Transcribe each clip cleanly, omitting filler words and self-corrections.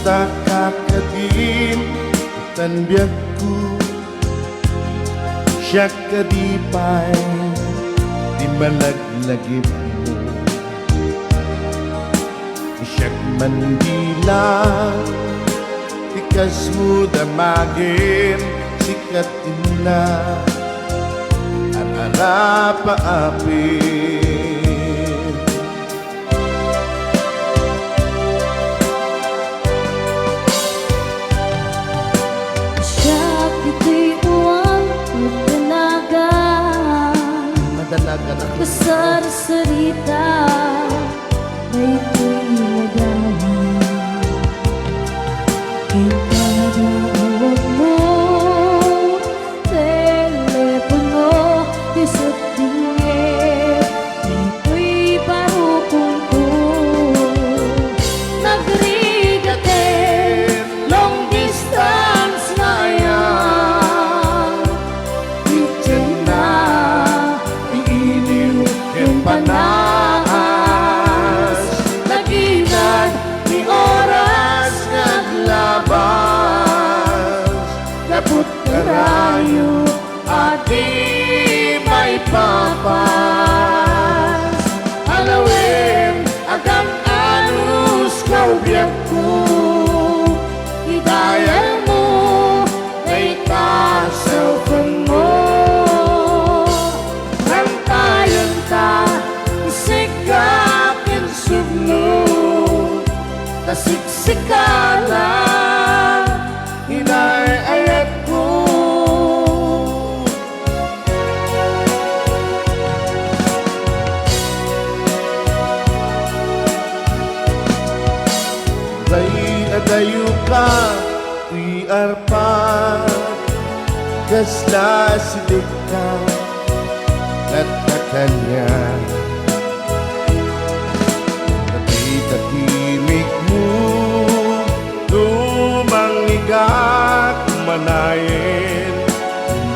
tak kakadim tan biakku siya kadipay di malaglagip mo siyak mandilang tikas mo damagin sikat na at arapaapin besar cerita itu nagawa kita daawag mo telepon mo isip dingin ito'y parukong ko nagrigatin long distance na yan itin na panas naginag ni oras naglabas kaput karayo at di may papas alawin agang anus kaubiyak ko idayal mo ay ta cellphone mo rantayan ta sikapin sugno kasiksikala hinay-ayat ko day-adayo ka tuy arpat kasla silik ka natakanya tahimik mo lumangigak manayin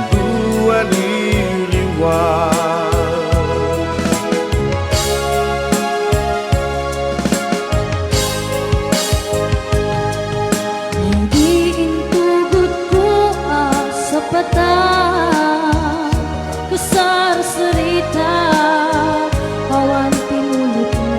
hinduan iliwan hindi intugot ko sa patang kusar cerita awan pinulit mo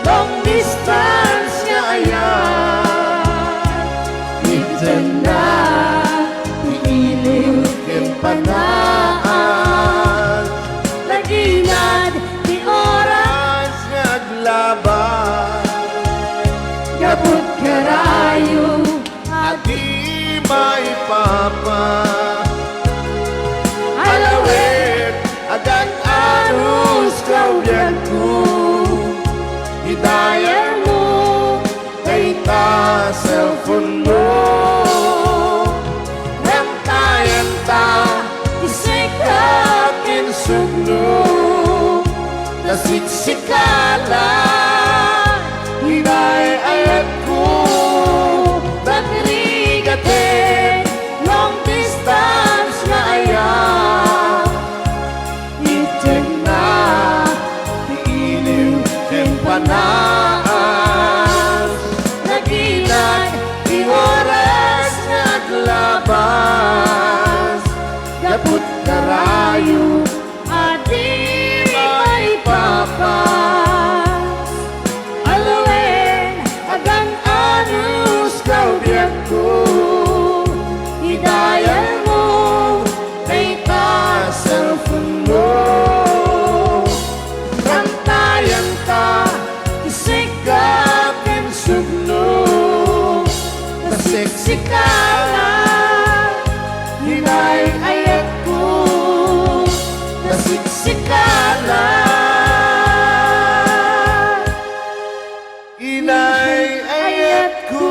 long distance nga ayan itin na iiliw ken panas naginad di oras naglaban gabut karayo at di may papa alawit agad arus kaulian ko hidayar mo kay ta cellphone mo rantayan ta isikakin sugno kasiksikala hinay-ayat ko nagrigatin long distance na ayan itin na iiliw ken panas naginag di oras naglabas gaput karayo at di may papas alawin agang anus kaubiyak ko hidayal mo kay ta cellphone mo rantayan ta isikapin sugno kasiksikala hinay-ayat ko kasiksikala hinay-ayat ko.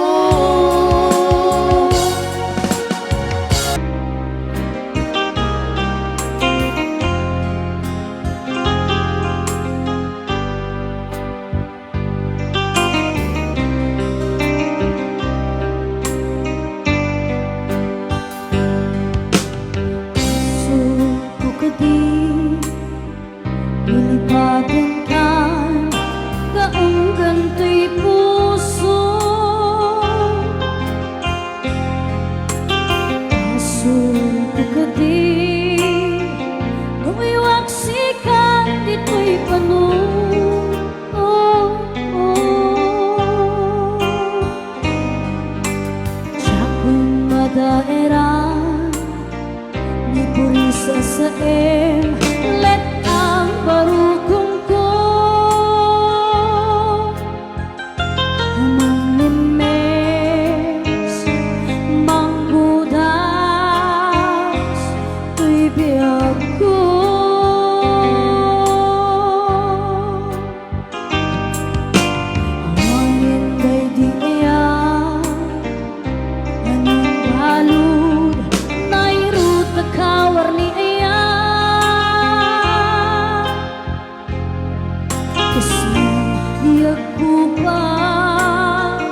ubas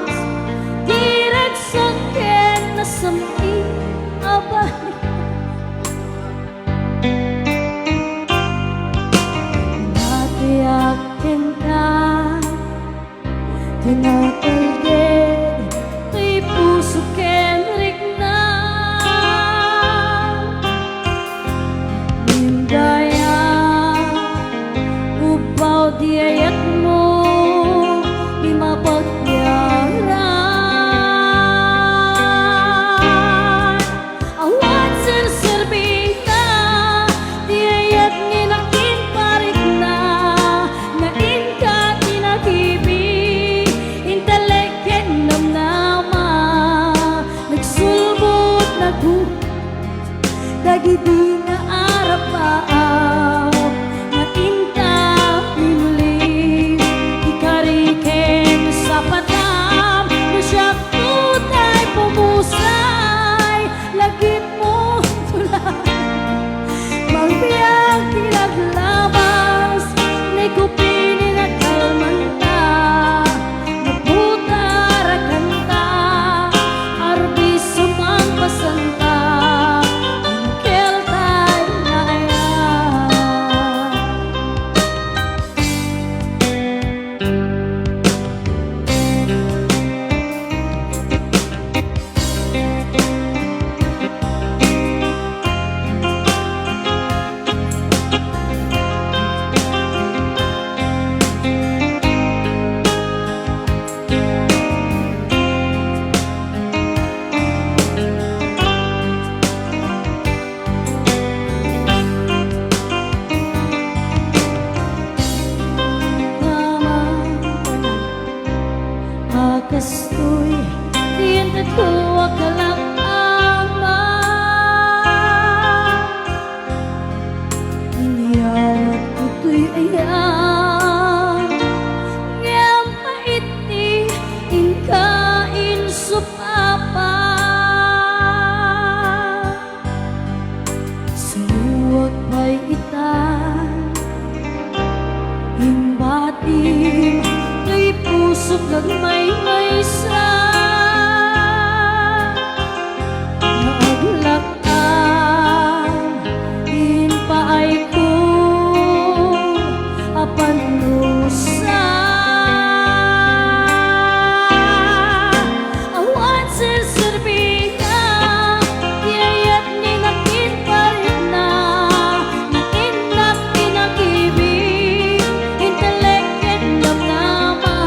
direk sakit na sami abay natiyakin ka tinatalgid kay puso kenrik na Nindaya upaw di ayat mo di mapagyaran awan sirsirbing na di ayat ninakin parik na nain ka tinagibig inteleken namnama nagsulbot dagidi nga arap-aap nga inta pinulis ikariken sa patam na siya tutay pumusay lagip mo tulay magbiyak tinaglamas naikupini na kalmanta nagputar kanta arbis sumang pasanta Kastoy, diyan tatuwa ka lang ama iniyawat kuto'y ayan ngam maiti inkain supapa suwag pa'y itan imbating kay puso kag may sa naaglakan din paay ko apan nusa awan sirsirbing na yayat ni nakit pa rin na nainak pinag-ibig inteleket namnama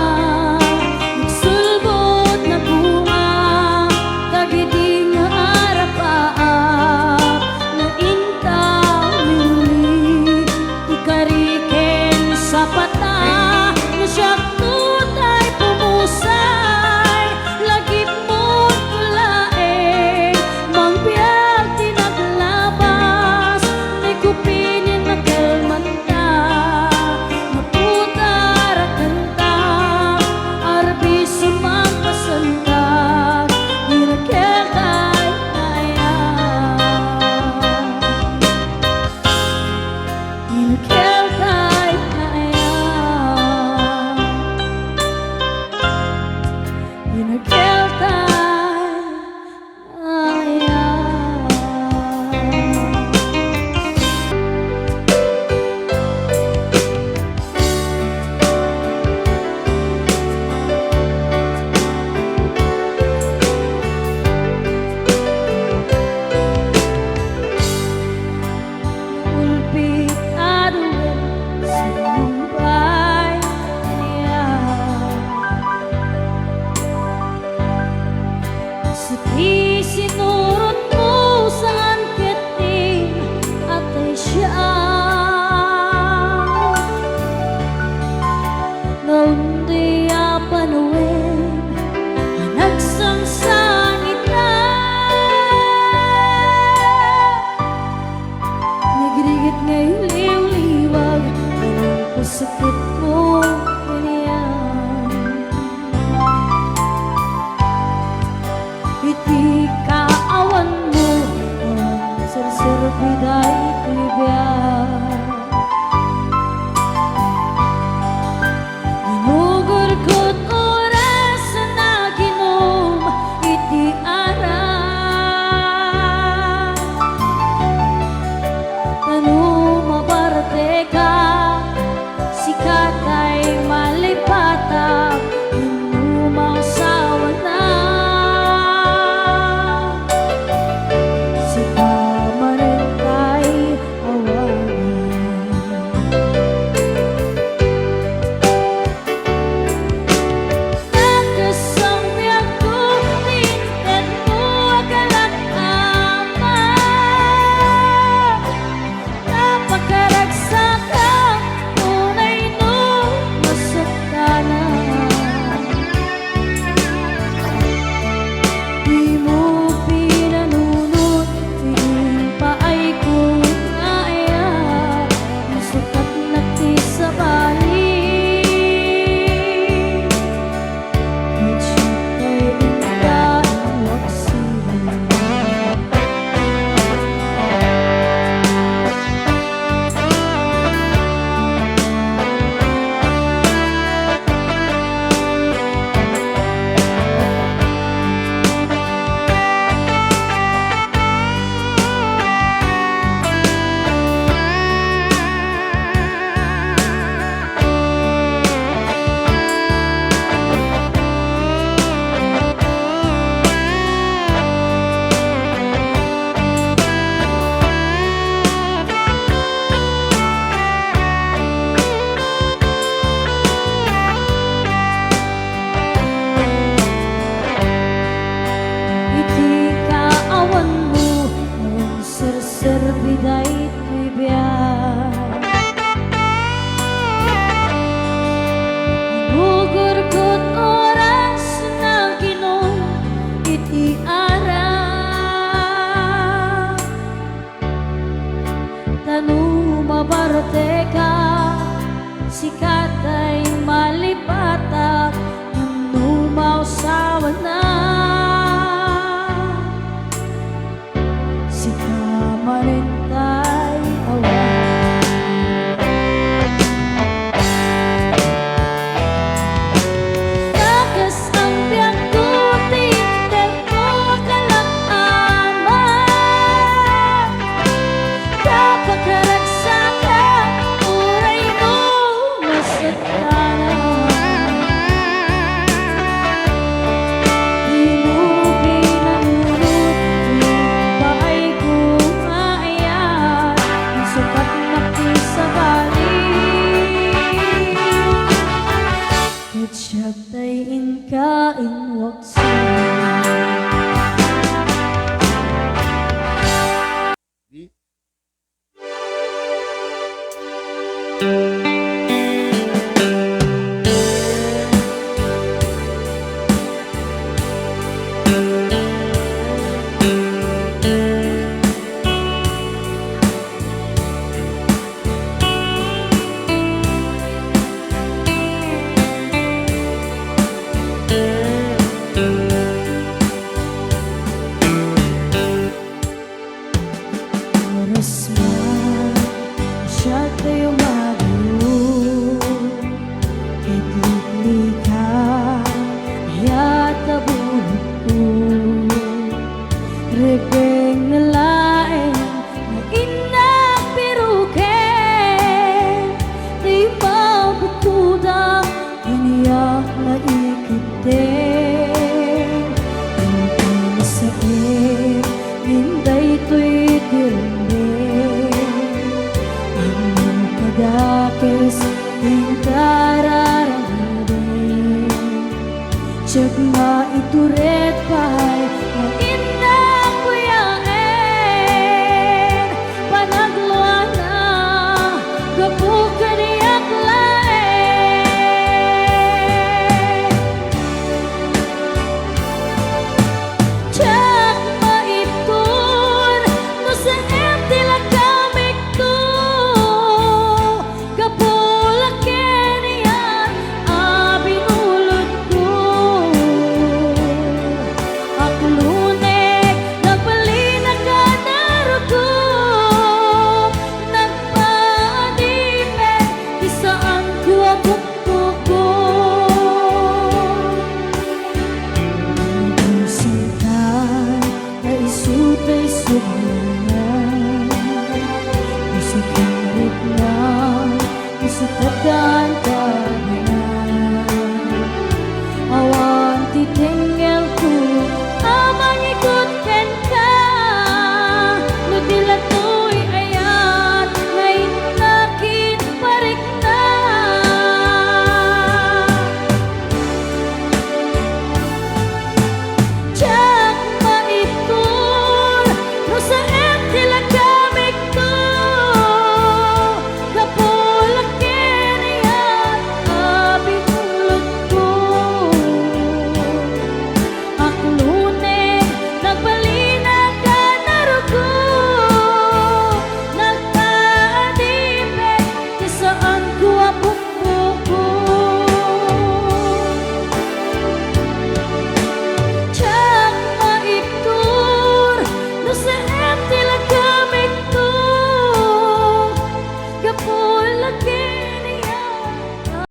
sayin kain waksa. Oras man siya tayo magulo, itlikli ka yata buhok ko. Rebeng na laeng na inapiruken, di mabukudang iniyak na ikiteng. Hindi na sa hinday to'y dakes intararaden Siyag maituret pa'y ang inakuyain. Panagluan na gapukan niyak lain. Siyag maitur no sa empty lakamik to. Isutay sumanan, isukirit na, isutatan ka na. Awan titeng